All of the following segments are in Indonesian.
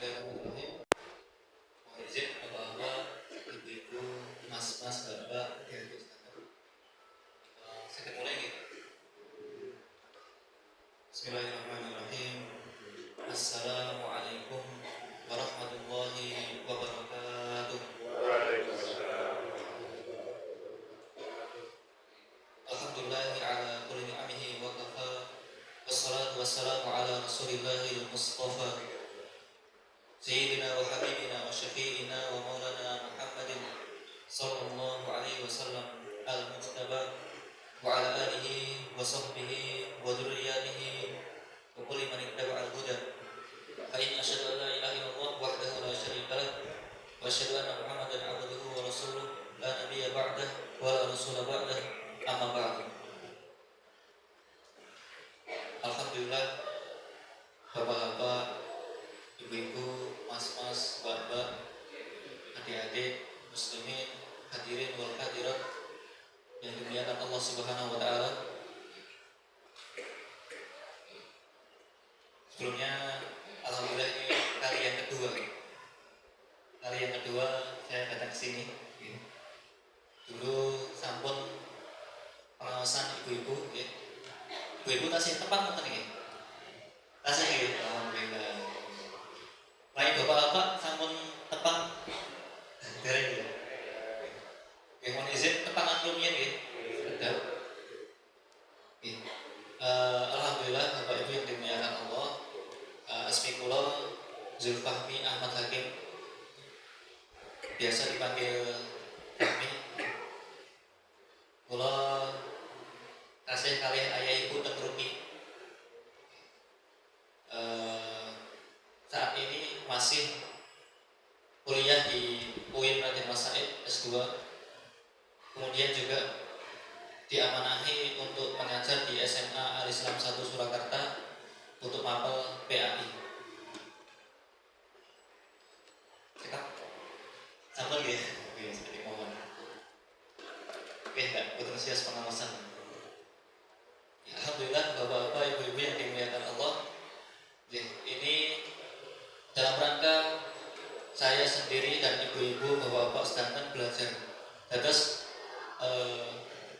Bismillahirrahmanirrahim. Mohon izin bapak-bapak, ibu-ibu, mas-mas, bapak, adik-adik sekalian. Saya mulai nih. Bismillahirrahmanirrahim. Assalamualaikum warahmatullahi wabarakatuh. Alhamdulillahi ala kulli ni'amihi wa kafa. Wassalatu wassalamu ala rasulillahil mustafa Sayyidina wa habibina wa syafi'ina wa maulana Muhammadin sallallahu alaihi wasallam al-mujtaba wa ala alihi wa sahbihi wa dhurriyyatihi wa kulli man ittaba'a al-huda. Fa in asyhadu an la ilaha illallah wahdahu la syarika lah wa asyhadu anna Muhammadan abduhu wa rasuluh la nabiyya ba'dah wa la rasula ba'dah, amma ba'du. Alhamdulillah, bapak-bapak, ibu-ibu, mas-mas, mbak-mbak, adik-adik, muslimin, hadirin wal hadirat yang dimuliakan Allah Subhanahu wa taala. Sebelumnya alhamdulillah ini kali yang kedua. Kali yang kedua saya datang ke sini. Dulu sampun pengawasan ibu-ibu, ya. Ibu-ibu tasih tepat ngoten nggih. Tasih nggih, alhamdulillah. Lain bapak-bapak sampun tepang dereng ya. Nggih mohon izin tepangan rumiyin nggih. Sedap. Nggih. Alhamdulillah Bapak Ibu yang dimuliakan Allah. Asmi kula Zulfahmi Ahmad Hakim. Biasa dipanggil Fahmi. Kula tasih kalih ayah ibu teng Rumi. Saat ini masih kuliah di UIN Raden Mas Said S2, kemudian juga diamanahi untuk mengajar di SMA Al Islam 1 Surakarta untuk mapel PAI. Kita sampun nggih, seperti mohon. Oke, enggak potensias pengawasan. Ya, alhamdulillah bapak-bapak, ibu-ibu yang dimuliakan Allah. Ini dalam rangka saya sendiri dan ibu-ibu, bapak-bapak sedangkan belajar. Terus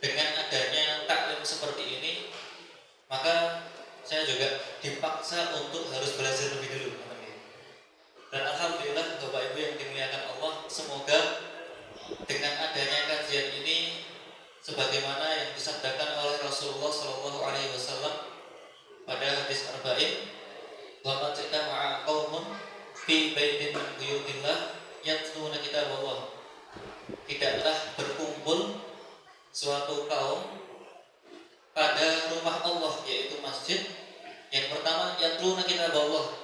dengan adanya taklim seperti ini, maka saya juga dipaksa untuk harus belajar lebih dulu. Dan alhamdulillah bapak ibu yang dimuliakan Allah, semoga dengan adanya kajian ini, sebagaimana yang disabdakan oleh Rasulullah SAW pada hadis arba'in, wa man jama'a qaumun fi baitin min buyutillah yatluna kitaballah. Tidaklah berkumpul suatu kaum pada rumah Allah, yaitu masjid. Yang pertama, yatluna kitaballah,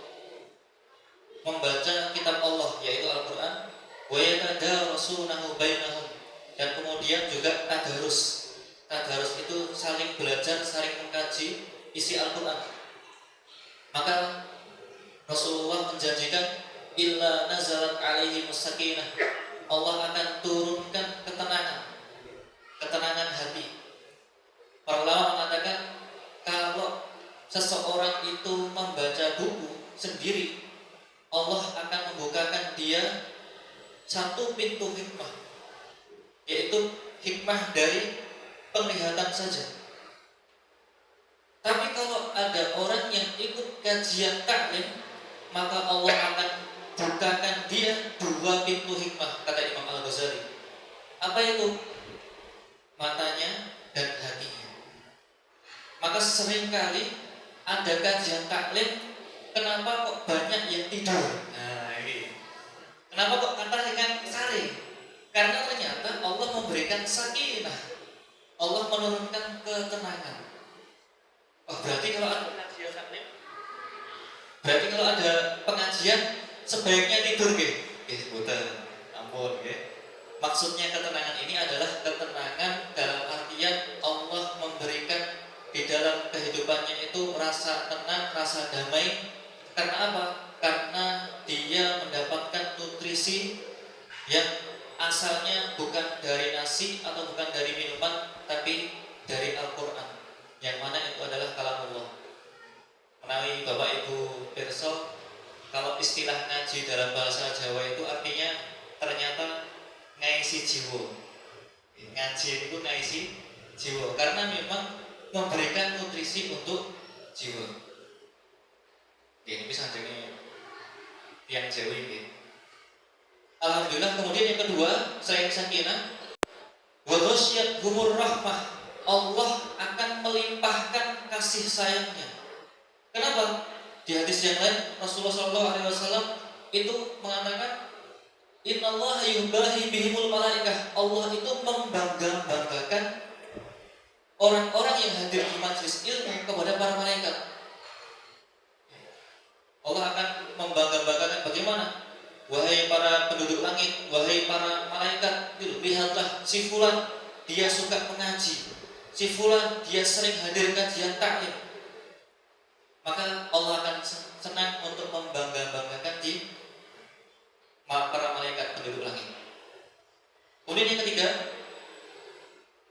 membaca kitab Allah, yaitu Al-Qur'an. Wa yatadarasunahu bainahum, dan kemudian juga tadarus. Tadarus itu saling belajar, saling mengkaji isi Al-Qur'an. Maka Rasulullah menjanjikan illa nazalat alaihi musakinah, Allah akan turunkan ketenangan hati. Para ulama mengatakan kalau seseorang itu membaca buku sendiri, Allah akan membukakan dia satu pintu hikmah, yaitu hikmah dari penglihatan saja. Tapi kalau ada orang yang ikut kajian taklim, maka Allah akan bukakan dia dua pintu hikmah, kata Imam Al-Ghazali. Apa itu? Matanya dan hatinya. Maka seringkali ada kajian taklim, kenapa kok banyak yang tidur? Nah ini. Kenapa kok kata dengan sari? Karena ternyata Allah memberikan sakinah, Allah menurunkan ketenangan. Oh, berarti kalau ada pengajian taklim, berarti kalau ada pengajian sebaiknya tidur nggih. Nggih, mboten. Ampun nggih. Maksudnya ketenangan ini adalah ketenangan dalam artian Allah memberikan di dalam kehidupannya itu rasa tenang, rasa damai. Karena apa? Karena dia mendapatkan nutrisi yang asalnya bukan dari nasi atau bukan dari minuman, tapi dari Al-Qur'an, yang mana itu adalah kalamullah. Menawi Bapak Ibu pirsa, Kalau istilah ngaji dalam bahasa Jawa itu artinya ternyata ngaisi jiwa. Ngaji itu ngaisi jiwa karena memang memberikan nutrisi untuk jiwa. Ini bisa jadi yang Jawa ini. Alhamdulillah. Kemudian yang kedua, selain sakinah, wa ghasyiyatuhumur rahmah, Allah akan melimpahkan kasih sayangnya. Kenapa? Di hadis yang lain Rasulullah SAW itu mengatakan, Innallaha yubahi bihimul malaikah. Allah itu membangga-banggakan orang-orang yang hadir di majelis ilmu kepada para malaikat. Allah akan membangga-banggakan bagaimana? Wahai para penduduk langit, wahai para malaikat, lihatlah si fulan dia suka mengaji, si fulan dia sering hadir kajian taklim. Maka Allah akan senang untuk membangga-banggakan di para malaikat penduduk langit. Kemudian yang ketiga,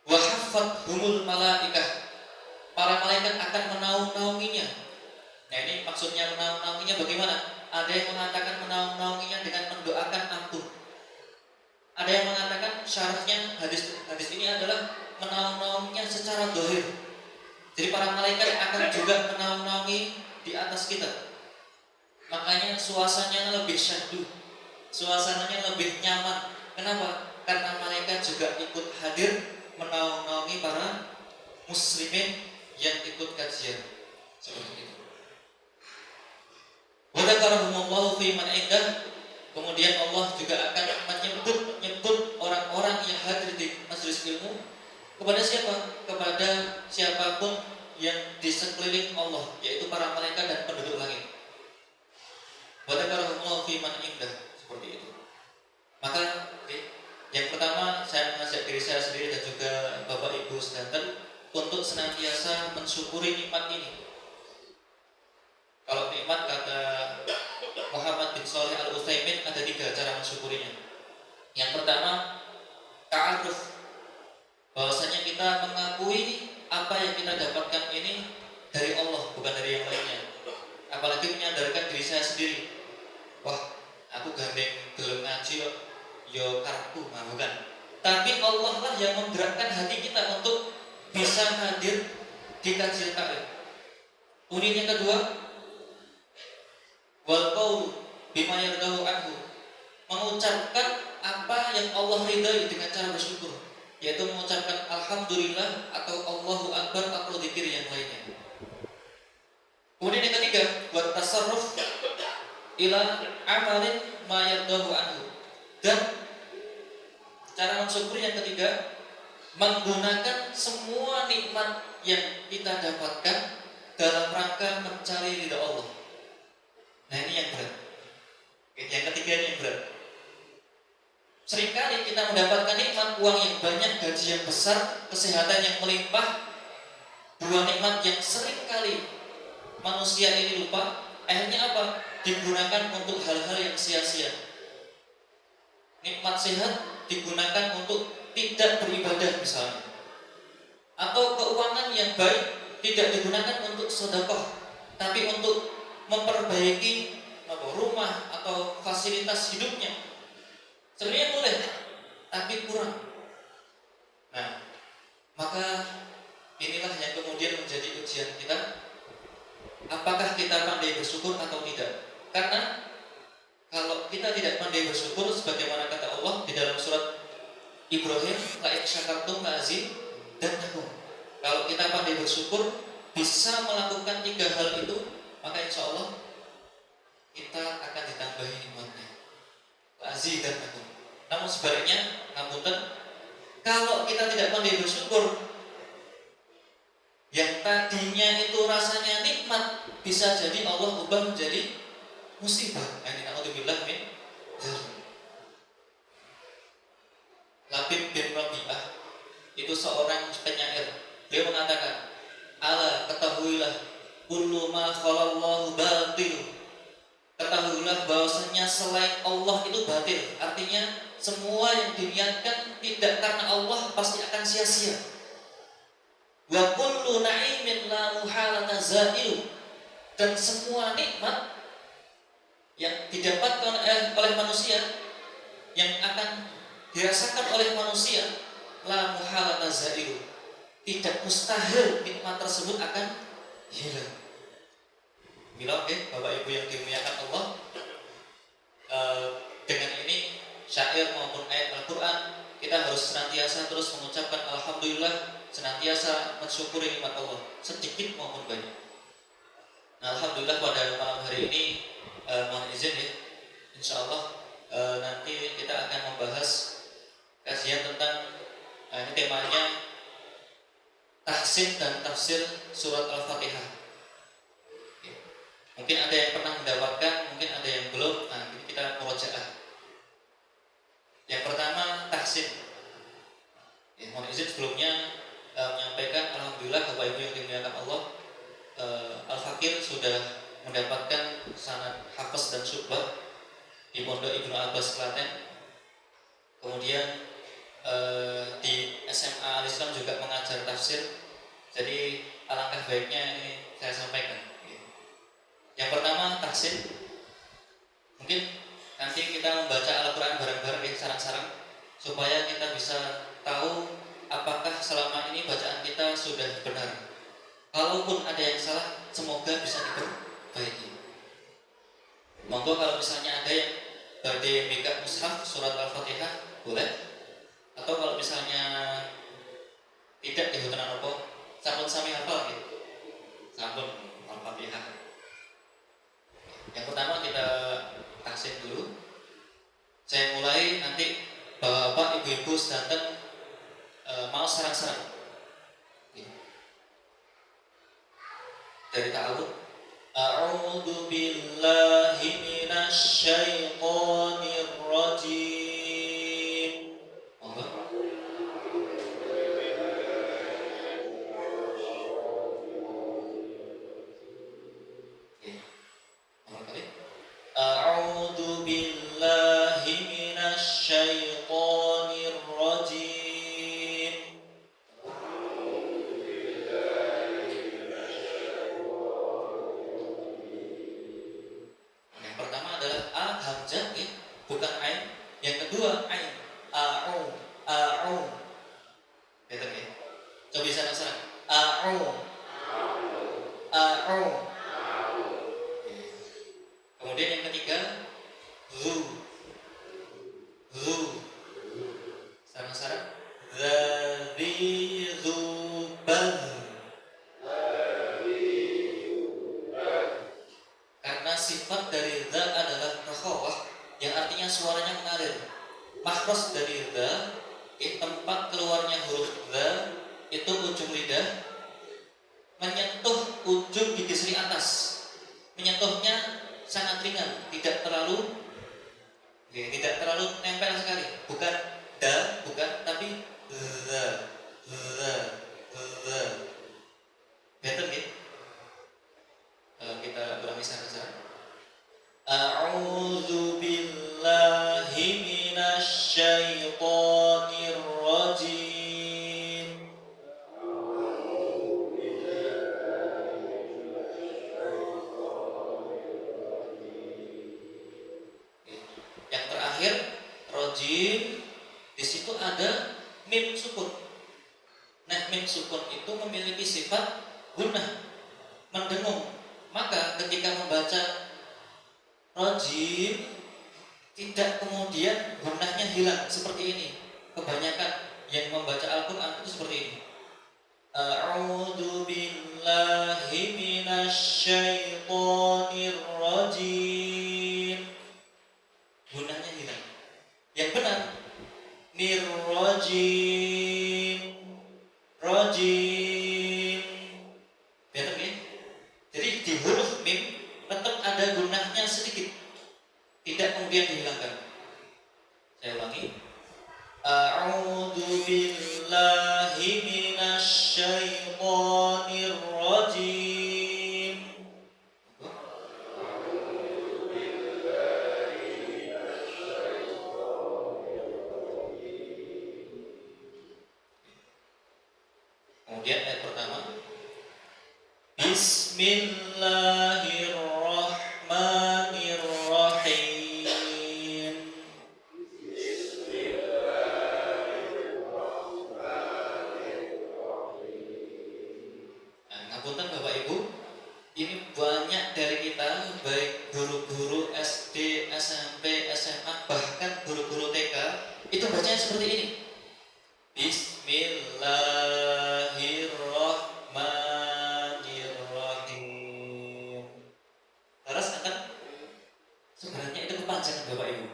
wahafathumul malaikah, para malaikat akan menaung-naunginya. Nah ini maksudnya menaung-naunginya bagaimana? Ada yang mengatakan menaung-naunginya dengan mendoakan ampun. Ada yang mengatakan syaratnya hadis ini adalah menaung-naunginya secara zahir. Jadi para malaikat akan juga menaung-naungi di atas kita. Makanya suasananya lebih syahdu, suasananya lebih nyaman. Kenapa? Karena malaikat juga ikut hadir menaung-naungi para muslimin yang ikut kajian. Seperti itu. Wa dzakarahumullahu fi man indah. Kemudian Allah juga akan menyebut orang-orang yang hadir di majelis ilmu kepada siapa? Kepada siapapun yang di sekeliling Allah, yaitu para malaikat dan penduduk langit. Wa dzakarahumullahu fi man indah. Seperti itu. Maka yang pertama saya mengajak diri saya sendiri dan juga Bapak Ibu sedanten untuk senantiasa mensyukuri nikmat ini. Kalau nikmat kata Muhammad bin Shalih Al-Utsaimin ada 3 cara mensyukurinya. Yang pertama, ta'aruf, bahwasanya kita mengakui apa yang kita dapatkan ini dari Allah, bukan dari yang lainnya. Apalagi menyadarkan diri saya sendiri, wah aku gandeng gelem ngaji yo karepku, nah bukan. Tapi Allah lah yang menggerakkan hati kita untuk bisa hadir di kajian taklim. Kemudian yang kedua, wal qaul bima yardahu anhu, mengucapkan apa yang Allah ridai dengan cara bersyukur, yaitu mengucapkan alhamdulillah atau Allahu akbar atau zikir yang lainnya. Kemudian yang ketiga, buat tasarruf ila amalin ma yardahu anhu, dan cara mensyukur yang ketiga, menggunakan semua nikmat yang kita dapatkan dalam rangka mencari ridha Allah. Nah ini yang berat. Yang ketiga ini yang berat. Seringkali kita mendapatkan nikmat, uang yang banyak, gaji yang besar, kesehatan yang melimpah, 2 nikmat yang seringkali manusia ini lupa. Akhirnya apa? Digunakan untuk hal-hal yang sia-sia. Nikmat sehat digunakan untuk tidak beribadah misalnya, atau keuangan yang baik tidak digunakan untuk sedekah, tapi untuk memperbaiki rumah atau fasilitas hidupnya. Sebenarnya boleh, tapi kurang. Nah, maka inilah yang kemudian menjadi ujian kita. Apakah kita pandai bersyukur atau tidak? Karena kalau kita tidak pandai bersyukur, sebagaimana kata Allah di dalam surat Ibrahim, la in syakartum la azidannakum. Kalau kita pandai bersyukur, bisa melakukan 3 hal itu, maka insya Allah kita akan ditambahi nikmatnya. La azidannakum. Namun sebaliknya, kalau kita tidak pandai bersyukur, yang tadinya itu rasanya nikmat bisa jadi Allah ubah menjadi musibah. Na'udzubillah min dzalik. Labib bin Rabi'ah itu seorang penyair. Beliau mengatakan, ala ketahuilah kullu ma khalallahu batil. Ketahuilah bahwasanya selain Allah itu batil. Artinya semua yang diniatkan tidak karena Allah pasti akan sia-sia. Wa kullu na'imin la muhalata zailu, dan semua nikmat yang didapatkan oleh manusia, yang akan dirasakan oleh manusia, la muhalata zailu, tidak mustahil nikmat tersebut akan hilang. Bila Bapak Ibu yang dimuliakan Allah, dengan ini syair maupun ayat Al-Quran, kita harus senantiasa terus mengucapkan alhamdulillah, senantiasa mensyukuri nikmat Allah sedikit maupun banyak. Nah, alhamdulillah pada malam hari ini mohon izin ya, insya Allah nanti kita akan membahas kajian tentang ini temanya tahsin dan tafsir surat Al-Fatihah. Mungkin ada yang pernah mendapatkan, mungkin ada yang belum. Nah, ini kita murojaah. Yang pertama tahsin. Ya, mohon izin sebelumnya menyampaikan alhamdulillah Bapak Ibu yang dimuliakan Allah, Al-Fakir sudah mendapatkan sanad hafaz dan syu'bah di Pondok Ibnu Abbas Klaten. Kemudian di SMA Al-Islam juga mengajar tafsir. Jadi alangkah baiknya ini saya sampaikan. Yang pertama tahsin. Mungkin nanti kita membaca Al-Quran bareng-bareng ya, sarang-sarang, supaya kita bisa tahu apakah selama ini bacaan kita sudah benar. Kalaupun ada yang salah, semoga bisa diperbaiki. Monggo kalau misalnya ada yang badhe mika mushaf surat Al-Fatihah boleh. Atau kalau misalnya tidak di hutan apa, sampun sami hafal gitu. Sampun Al-Fatihah. Yang pertama kita tahsin dulu. Saya mulai, nanti bapak ibu-ibu sedanten mau sarang-sarang dari ta'awud. A'udzu billahi minasy syaithanir rajim. A'udzu billahi minasy syaithanir rajim. Yang pertama adalah a hamzah ya, bukan ain. Yang kedua ain. A'u. Betul ya? Coba sana-sana. A'u. Kemudian yang ketiga zu. Sama-sama dzari zubal. Karena sifat dari dza adalah rakhawah, yang artinya suaranya mengalir. Makhraj dari dza, tempat keluarnya huruf dza itu ujung lidah menyentuh ujung gigi seri atas. Menyentuhnya sangat ringan, tidak terlalu nempel sekali. Bukan da, bukan, tapi the. Betul ya? Kita ulangi sana-sana. A'udzu billahi minasy syaithanir rajim. Yang terakhir rajim, di situ ada mim sukun. Nah, mim sukun itu memiliki sifat gunnah, mendengung. Maka ketika membaca rajim, tidak kemudian gunnahnya hilang seperti ini. Kebanyakan yang membaca Al-Quran itu seperti ini. A'udzu billahi minasy syaithanir rajim. Gunnahnya hilang. Yang benar rajim. Betul ya? Jadi di huruf mim tetap ada gunnahnya sedikit, tidak kemudian dihilangkan. Saya ulangi. A'udzu billahi minasy syaithanir rajim. Kemudian ayat pertama, Bismillahirrahmanirrahim. itu bacanya seperti ini. Bismillahirrahmanirrahim. Terus akan sebenarnya itu kepanjangan Bapak Ibu.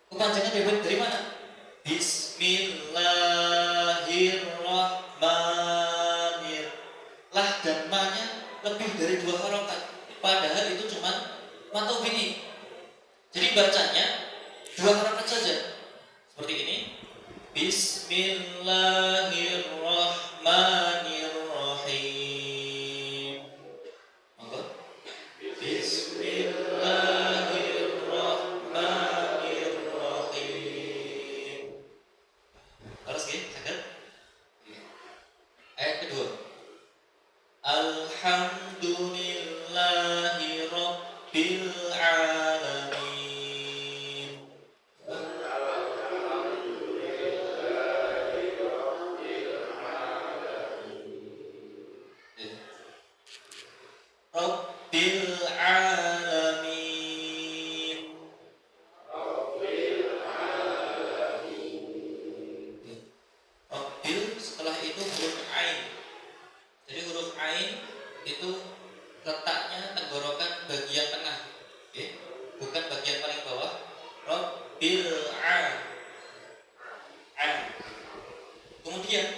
Kepanjangan dari mana? Bismillahirrahmanirrahim. Lah dan ma-nya lebih dari 2 harokat. Padahal itu cuma matu bini. Jadi bacanya 2 harokat saja. Seperti ini. Bismillahirrahmanirrahim. Monggo. Bismillahirrahmanirrahim. Terus nggih, saged. Ayat kedua. Alhamdulillahi rabbil alamin. Rabbil alamin. Rabbil setelah itu huruf ain. Jadi huruf ain itu letaknya tenggorokan bagian tengah, okay? Bukan bagian paling bawah. Rabbil a. Kemudian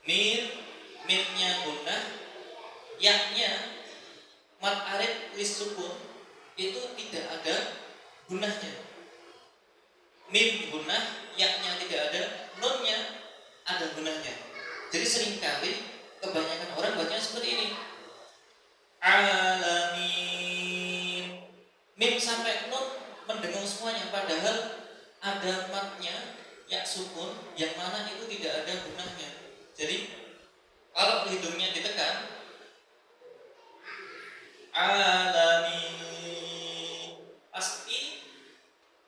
mimnya gunnah, yaknya mat arid lisukun itu tidak ada gunnahnya. Mim gunnah, yaknya tidak ada, nunnya ada gunnahnya. Jadi seringkali kebanyakan orang bacanya seperti ini. Alamin. Mim sampai nun mendengung semuanya, padahal ada matnya ya sukun yang mana itu tidak ada gunanya. Jadi kalau hidungnya ditekan, alamin, pas i,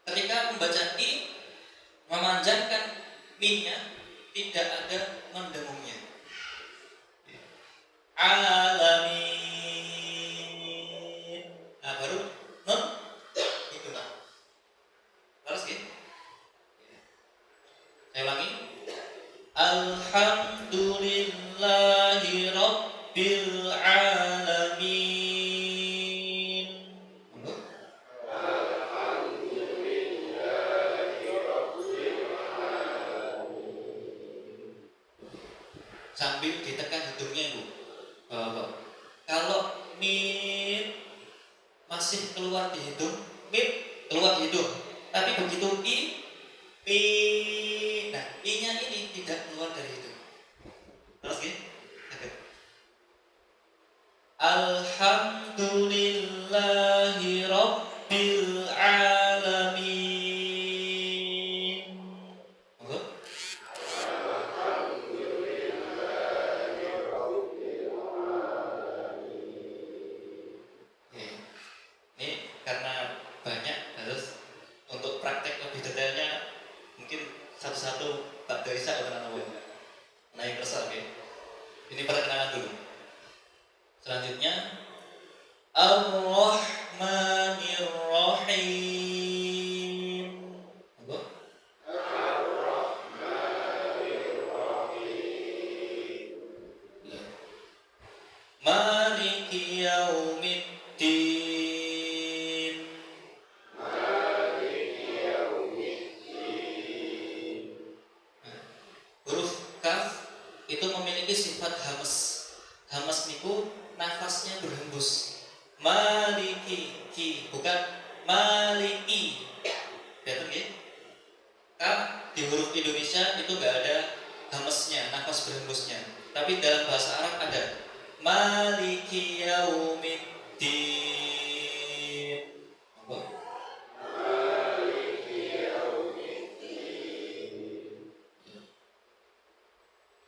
ketika membaca i memanjangkan minnya tidak ada mendengungnya. Alamin. Nah baru nun itu lah. Terus gitu. Saya ulangi. Alhamdulillahi rabbil alamin. Sambil ditekan hidungnya Ibu. Kalau mim masih keluar di hidung, mim keluar di hidung. Tapi begitu i, nah i-nya ini tidak keluar dari hidung. Terus gitu. Alhamdulillahi rabbil alamin. Monggo. Ini karena banyak, harus untuk praktek lebih detailnya mungkin satu-satu tak bisa keterangan naik kesal, oke? Ini perkenalan dulu. Selanjutnya Ar-Rahmanir-Rahim. Maliki Yaumiddin. Huruf kaf itu memiliki sifat hamas. Hamas niku nafasnya berhembus. Maliki, ki, bukan maliki. Betul ya? Di huruf Indonesia itu nggak ada hamesnya, nafas berhembusnya. Tapi dalam bahasa Arab ada. Maliki Yaumiddin.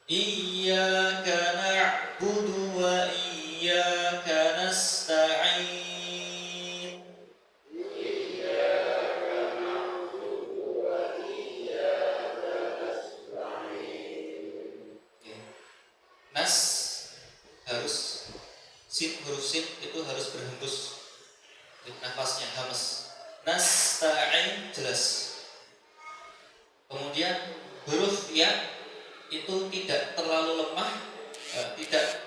Iyyaka na'budu wa iyyaka nasta'in. Nas harus huruf sin itu harus berhembus, nafasnya hamas. Nasta'in jelas. Kemudian huruf ya itu tidak terlalu lemah, tidak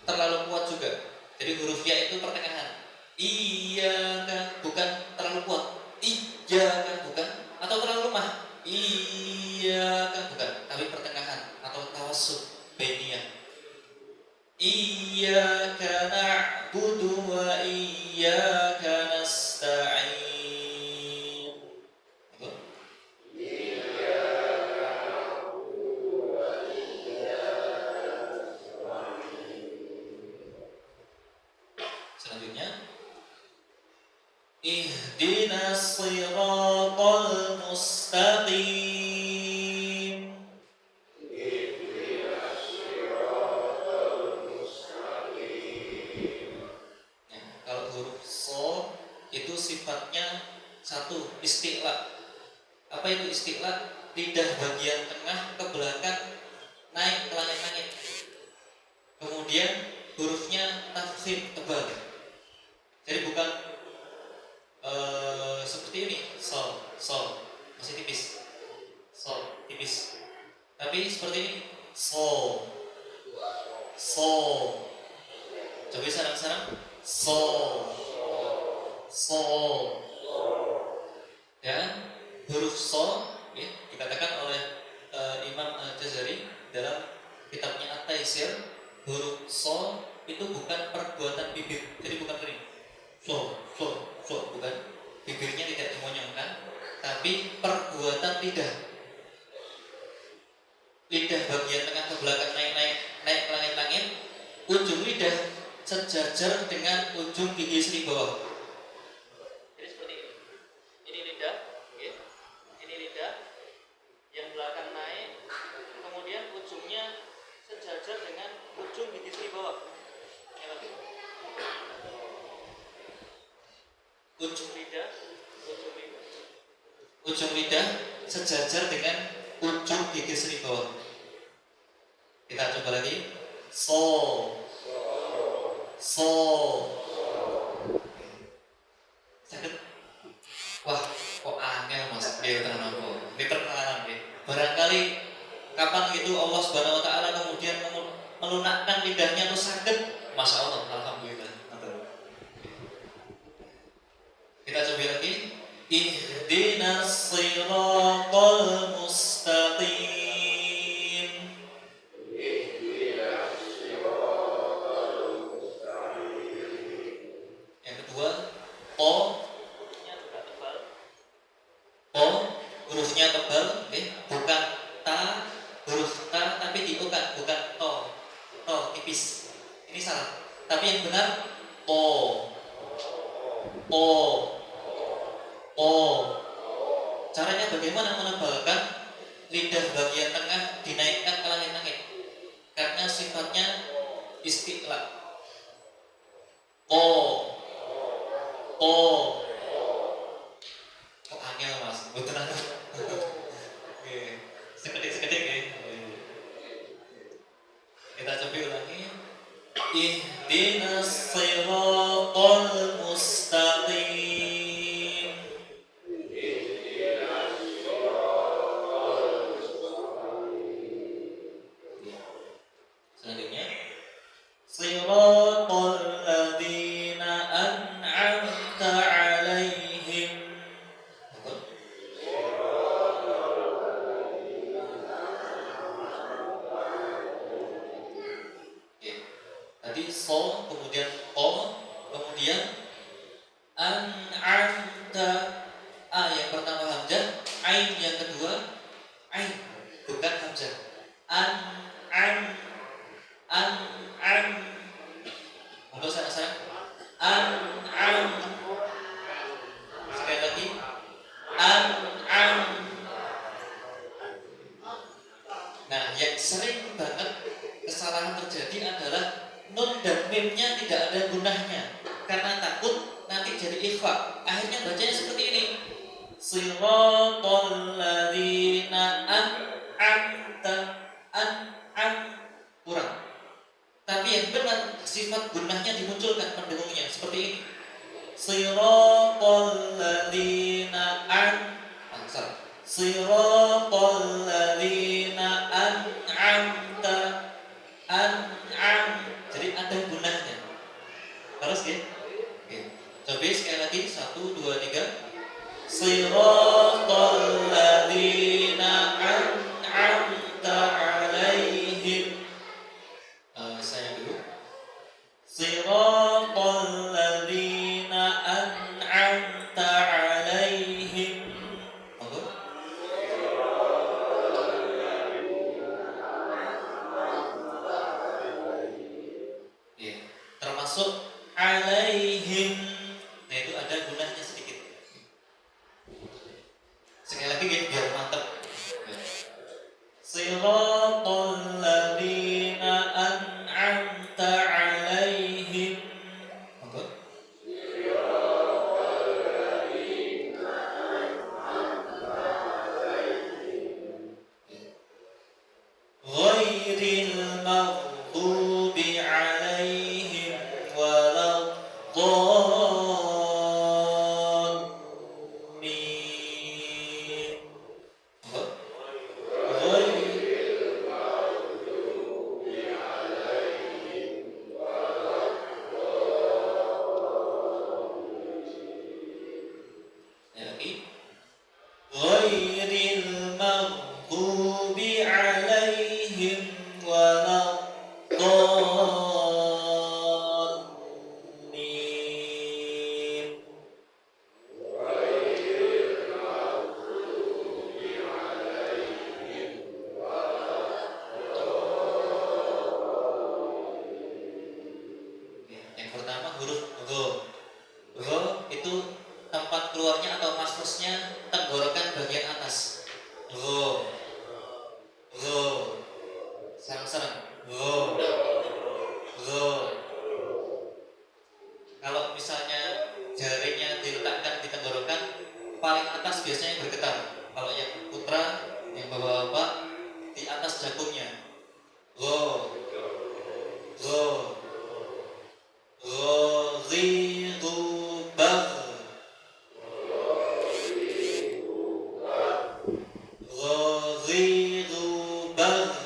terlalu kuat juga. Jadi huruf ya itu pertengahan. Iya kan, bukan terlalu kuat. Iya kan, bukan. Atau terlalu lemah. Iya kan, bukan. Tapi pertengahan atau tawassut bainiyah. Iyyaka na'budu wa iyyaka nasta'in. Itu. Selanjutnya ihdinas shiratal mustaqim. Nah, kalau huruf so itu sifatnya satu, isti'la. Apa itu isti'la? Lidah bagian tengah ke belakang naik ke langit-langit. Kemudian hurufnya tafkhim, tebal. Jadi bukan seperti ini, sol, masih tipis, sol, tipis. Tapi seperti ini, sol. Coba sarang-sarang, sol. Dan huruf so ya, dikatakan oleh Imam Al-Jazari dalam kitabnya At-Taisir, huruf so itu bukan perbuatan bibir, jadi bukan gini, so, bukan, bibirnya tidak dimonyongkan, tapi perbuatan lidah bagian tengah ke belakang naik ke langit-langit, ujung lidah sejajar dengan ujung gigi seri bawah. Jadi seperti ini. Ini lidah, ya. Ini lidah yang belakang naik, kemudian ujungnya sejajar dengan ujung gigi seri bawah. Ujung lidah sejajar dengan ujung gigi seri bawah. Kita coba lagi. So. Sakit. Wah, kok angel Mas. Dia tenang aku. Ini perkenalan nih. Barangkali kapan gitu Allah Subhanahu wa taala kemudian melunakkan lidahnya tuh sakit. Masya Allah, alhamdulillah. Kita coba lagi. Ihdinas shiratal mustaqim. Yang kedua, o hurufnya tebal, bukan ta, huruf ta tapi dibuka, bukan to, tipis. Ini salah. Tapi yang benar o. Caranya bagaimana menebalkan lidah bagian tengah dinaikkan ke langit-langit? Karena sifatnya isti'la. Kok angel Mas? Betul kan? Oke, sekedik ya. Kita coba ulangi. Ihdinas shiratal mustaqim. Selanjutnya, shiratal ladzina an'amta 'alaihim. Tadi so, kemudian o, kemudian an'amta, a yang pertama hamzah, ain yang kedua ain, bukan hamzah. Untuk saya sekali lagi Nah, yang sering banget kesalahan terjadi adalah nun dan mimnya tidak ada gunahnya karena takut nanti jadi ikhfa. Akhirnya bacanya seperti ini. Shiratal ladzina an'amta, kurang. Tapi yang benar sifat gunahnya dimunculkan pendengungnya seperti ini. Shiratal ladzina Siratal termasuk alaihim. Nah itu ada gunanya sedikit. Sekali lagi biar mantap. Siratal ladzina an'amta alaihim. Apa? Ghairil maghdubi alaihim waladdallin. Apa? Ghairil maghdubi alaihim waladdallin. Yang pertama huruf gho. Gho itu tempat keluarnya atau masuknya tenggorokan bagian atas. Gho, gho, sarang-sarang. Gho, gho. Kalau misalnya jarinya diletakkan di tenggorokan, paling atas biasanya bergetar. Kalau yang putra, yang bapak-bapak di atas jagungnya. Gho, gho. Ghaziru bagh. Ghaziru bagh.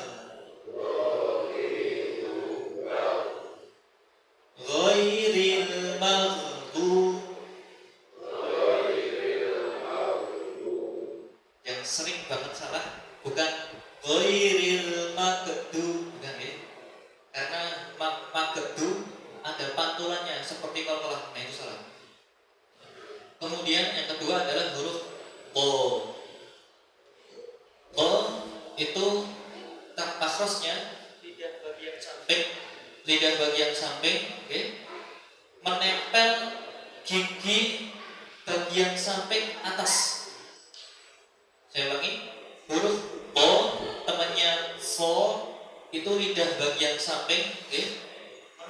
Ghairil maghdub. Yang sering banget salah bukan ghairil maghdub, bukan ya? Karena maghdub ada pantulannya seperti kolkolah, nah itu salah. Kemudian yang kedua adalah huruf ko. Ko itu kasrosnya lidah bagian samping, okay, menempel gigi bagian samping atas. Saya ulangi, huruf ko temannya so itu lidah bagian samping, okay,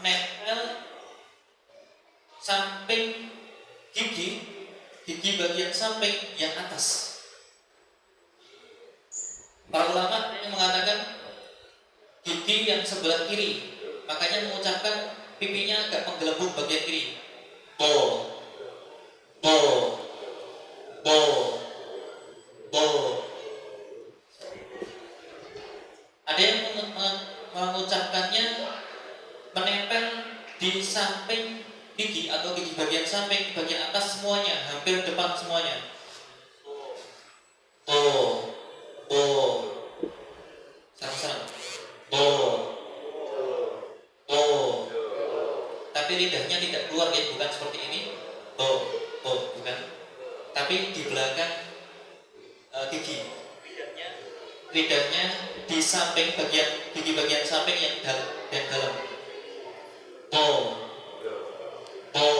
menempel samping gigi bagian samping yang atas. Para ulama yang mengatakan gigi yang sebelah kiri, makanya mengucapkan pipinya agak menggelembung bagian kiri. Bo, bo, bo, bo. Ada yang mengucapkannya menempel di samping gigi atau gigi bagian samping, bagian atas semuanya, hampir depan semuanya. Bo, bo, sama-sama. Bo, bo. Tapi lidahnya tidak keluar ya, bukan seperti ini. Bo, bo, bukan. Tapi di belakang gigi. Lidahnya di samping bagian gigi bagian samping yang dalam. Bo, bo.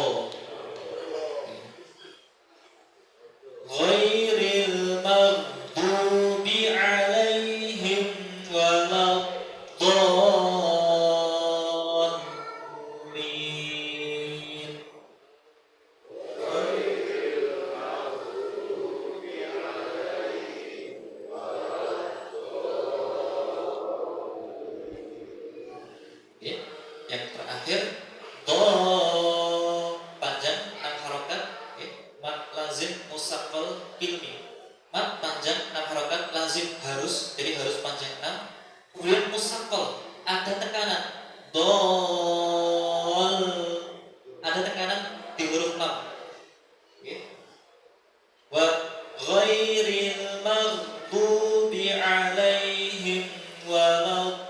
Ghairil maghdubi alaihim waladdallin. Ya, yang terakhir do panjang 6 harokat, ya, mat lazim musaqqal ilmi. Mat panjang 6 harokat, lazim harus, jadi harus panjang 6. Kemudian musaqqal ada tekanan, dol ada tekanan di huruf lam. Ya. Wa ghairil maghdubi alaihim waladdallin.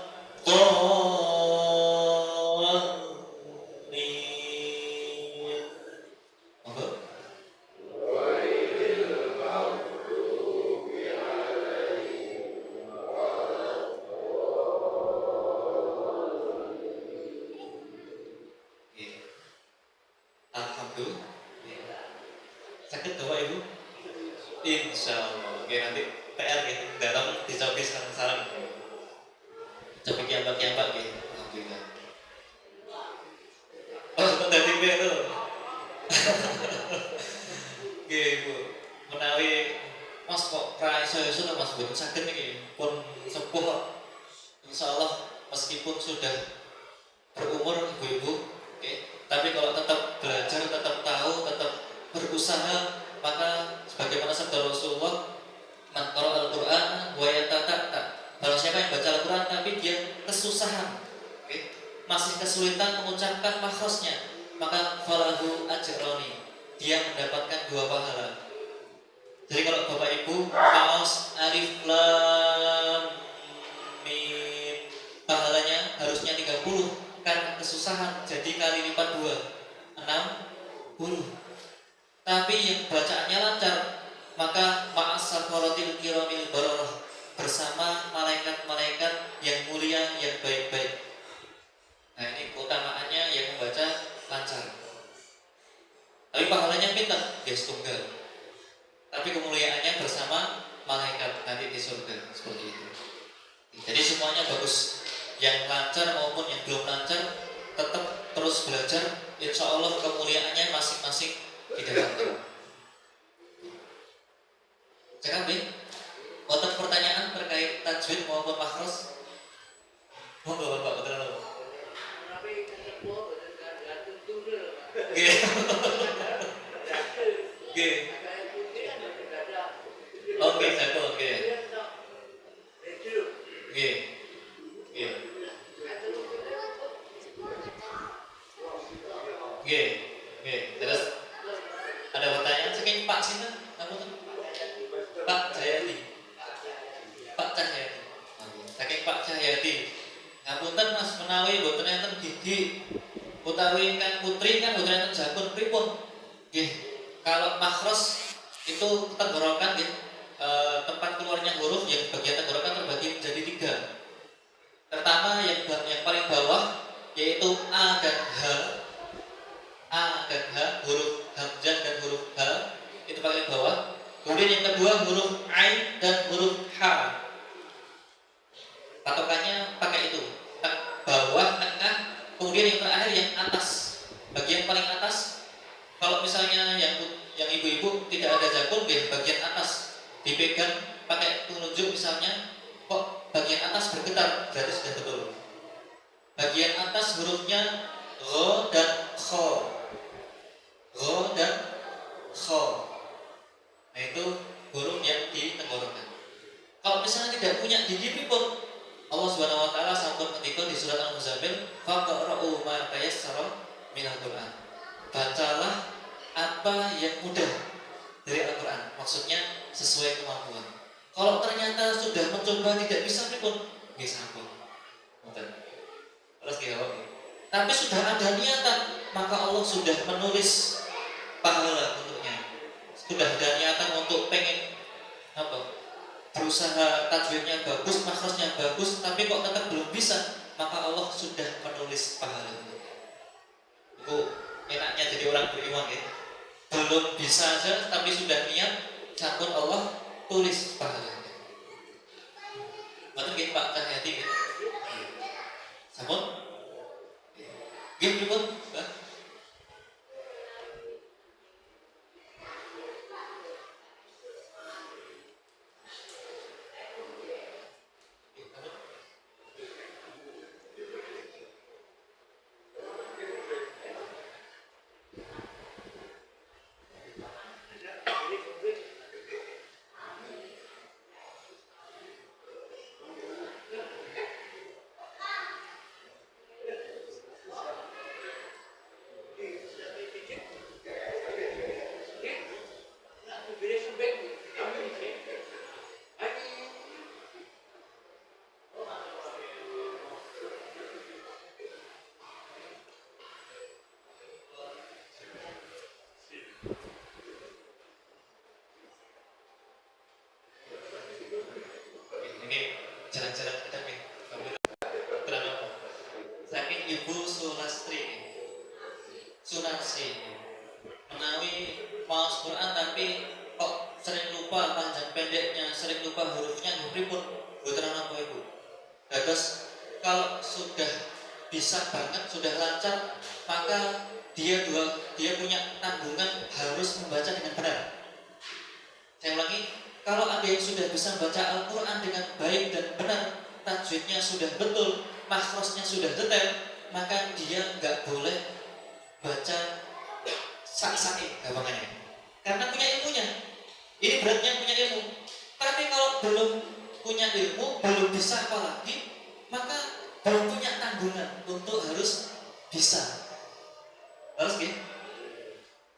meskipun sudah berumur ibu-ibu, oke, tapi kalau tetap belajar, tetap tahu, tetap berusaha, maka sebagaimana sabda Rasulullah, man qara'a al-Qur'an wa yatata'ta, kalau siapa yang baca Al-Quran tapi dia kesusahan, oke, masih kesulitan mengucapkan makhrajnya, maka falahu ajroni, dia mendapatkan 2 pahala. Jadi kalau Bapak Ibu paus alif lam mim, pahalanya harusnya 30, karena kesusahan jadi kali lipat 2, 60. Tapi yang bacaannya lancar, maka ma'as-safaratil kiramil bararah, bersama malaikat-malaikat yang mulia, yang baik-baik. Nah, ini keutamaannya yang membaca lancar. Tapi pahalanya pintar, dia tunggal. Tapi kemuliaannya bersama malaikat nanti di surga, seperti itu. Jadi semuanya bagus, yang lancar maupun yang belum lancar tetap terus belajar. Insya Allah kemuliaannya masing-masing didapatkan. Cakap deh, untuk pertanyaan terkait tajwid maupun makhraj, monggo Bapak betul. Oke, jago, oke. Terus ada pertanyaan saking Pak Sinta, kamu tuh? Pak Jayadi. Pak Cahyadi. Saking Pak Cahyadi. Ngapunten Mas menawi boten enten gigi utawi ingkang putri kan boten enten jakun pripun? Nggih, kalau makhraj itu tenggorokan nggih. Tempat keluarnya huruf yang bagian tenggorokan terbagi menjadi 3. Pertama yang paling bawah yaitu A dan H. A dan H, huruf hamzah dan huruf H itu paling bawah. Kemudian yang kedua huruf Ain dan huruf H. Patokannya pakai itu. Bawah, tengah, kemudian yang terakhir yang atas. Bagian paling atas, kalau misalnya yang ibu-ibu tidak ada jakun, bagian atas dipegang pakai penunjuk misalnya, kok bagian atas bergetar, berarti sudah betul. Bagian atas hurufnya Ro dan Kho. Ro dan Kho. Nah itu huruf yang di tenggorokan. Kalau misalnya tidak punya gigi pun, Allah Subhanahu wa taala sampun ketika di surat Al-Muzammil, faqra'u ma tayassara minal Qur'an. Bacalah apa yang mudah dari Al-Qur'an. Maksudnya sesuai kemampuan. Kalau ternyata sudah mencoba tidak bisa pun, bisa sampun. Terus gimana? Tapi sudah ada niatan, maka Allah sudah menulis pahala untuknya. Sudah ada niatan untuk pengen berusaha tajwidnya bagus, makhrajnya bagus, tapi kok tetap belum bisa, maka Allah sudah menulis pahala untuknya. Itu enaknya jadi orang beriman ya. Belum bisa saja, tapi sudah niat, sampun Allah tulis pahalanya. Betul gitu Pak Cahyadi gitu. Sampun? Gitu pun, Pak. Jalan-jalan kita nih, terlalu saking Ibu Sunarsi menawi mau Quran tapi kok sering lupa panjang pendeknya, sering lupa hurufnya, pripun boten apa Ibu. Terus kalau sudah bisa banget, sudah lancar, maka dia punya tanggungan harus membaca dengan benar. Saya ulangi, kalau ada yang sudah bisa baca Al-Quran dengan baik dan benar, tajwid tajwidnya sudah betul, makhrajnya sudah detail, maka dia nggak boleh baca sak-sakin gampangnya. Karena punya ilmunya. Ini beratnya punya ilmu. Tapi kalau belum punya ilmu, belum bisa apalagi, maka belum punya tanggungan untuk harus bisa. Harus gitu.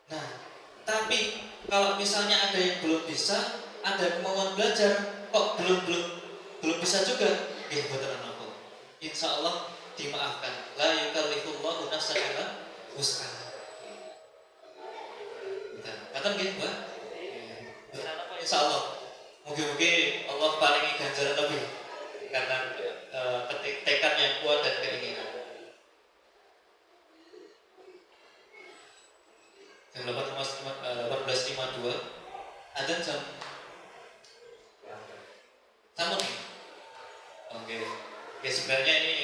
Nah, tapi kalau misalnya ada yang belum bisa, ada kemauan belajar, kok belum bisa juga, betul apa? Insya Allah dimaafkan. La yukallifullahu nafsan illa wus'aha. Kata gitu, Mbak. Insya Allah. Mungkin Allah palingi ganjaran lebih karena tekad yang kuat dan keinginan. Jam 18.52 ada jam sama nih. Oke, sebenarnya ini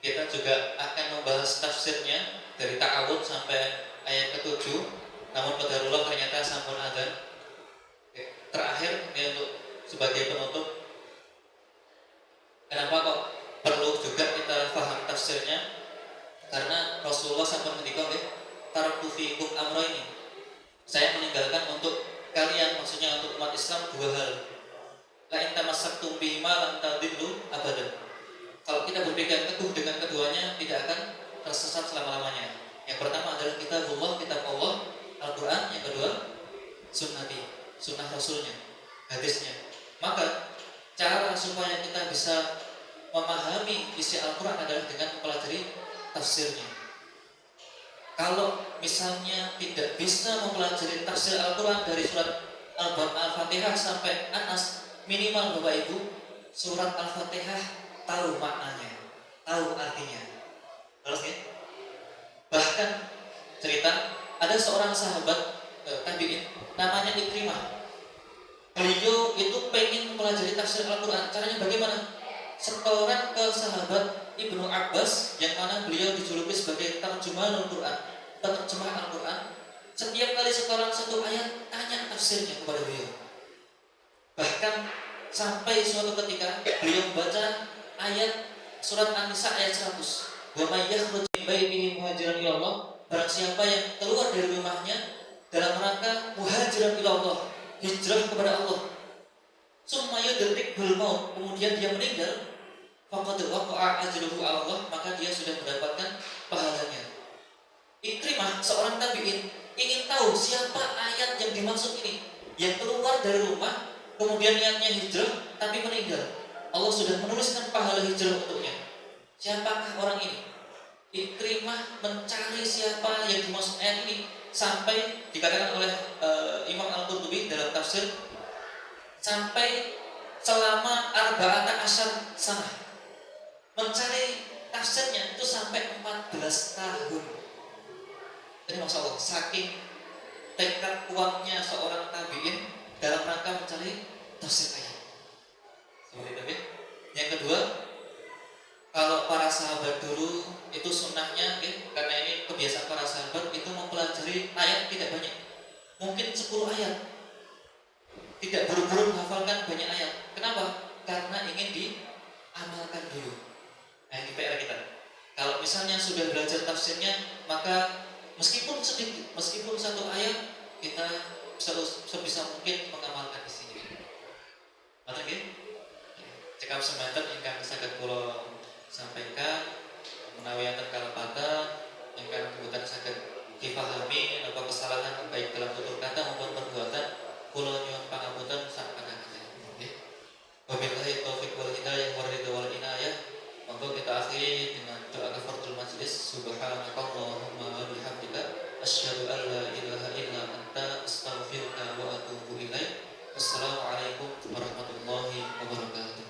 kita juga akan membahas tafsirnya dari ta'awud sampai ayat ke-7. Namun qadarullah ternyata sampun adzan. Terakhir ini untuk sebagai penutup, kenapa kok perlu juga kita paham tafsirnya? Karena Rasulullah sampun ngendika nggih, taraktu fiikum amrayni. Saya meninggalkan untuk kalian, maksudnya untuk umat Islam, dua hal. La in tamassaktum bihima lan tadillu abadan. Kalau kita berpegang teguh dengan keduanya, tidak akan tersesat selama-lamanya. Yang pertama adalah kitabullah, kitab Allah, Al-Quran. Yang kedua, sunnah Rasulnya, hadisnya. Maka cara supaya kita bisa memahami isi Al-Quran adalah dengan mempelajari tafsirnya. Kalau misalnya tidak bisa mempelajari tafsir Al-Quran dari surat Al-Fatihah sampai Anas, minimal Bapak Ibu surat Al-Fatihah tahu maknanya, tahu artinya. Terus ya? Bahkan cerita ada seorang sahabat tabi'in namanya Ikrimah. Beliau itu pengen mempelajari tafsir Al-Quran. Caranya bagaimana? Setoran ke sahabat Ibnu Abbas, yang mana beliau dijuluki sebagai terjemah Al-Quran, terjemah Al-Quran. Setiap kali setoran satu ayat, tanya tafsirnya kepada beliau. Bahkan sampai suatu ketika beliau membaca ayat surat An-Nisa ayat 100. Wa may yakhruj min baitihi muhajiran ila Allah, barang siapa yang keluar dari rumahnya dalam rangka muhajiran ila Allah, hijrah kepada Allah, summa yudrikul maut, kemudian dia meninggal, faqad waqa'a ajruhu 'ala Allah, maka dia sudah mendapatkan pahalanya. Ikrimah seorang tabi'in ingin tahu siapa ayat yang dimaksud ini, yang keluar dari rumah kemudian niatnya hijrah tapi meninggal, Allah sudah menuliskan pahala hijrah untuknya. Siapakah orang ini? Ikrimah mencari siapa yang dimaksud ayat ini, sampai dikatakan oleh Imam Al-Qurtubi dalam tafsir, sampai selama arba'ata asyar sana mencari tafsirnya itu sampai 14 tahun. Jadi Masya Allah, saking tekad kuatnya seorang tabi'in dalam rangka mencari tafsir ayat. Seperti itu ya. Yang kedua, kalau para sahabat dulu itu sunnahnya, karena ini kebiasaan para sahabat itu mempelajari ayat tidak banyak, mungkin 10 ayat, tidak buru-buru menghafalkan banyak ayat. Kenapa? Karena ingin diamalkan dulu. Nah ini PR kita. Kalau misalnya sudah belajar tafsirnya, maka meskipun sedikit, meskipun satu ayat, kita sebisa mungkin mengamalkan isinya. Mana gitu? Cekap semanten ingkang saged kula sampaikan menawi enten kalepatan ingkang boten saged dipahami napa kesalahan baik dalam tutur kata maupun perbuatan, kula nyuwun pangapunten sak panjangipun. Nggih. Wabillahi taufiq wal hidayah war ridha wal inayah. Monggo kita akhiri dengan doa kafaratul majelis. Subhanakallahumma wa bihamdika asyhadu an la ilaha illa anta astaghfiruka wa atubu ilaik. Wassalamualaikum warahmatullahi wabarakatuh.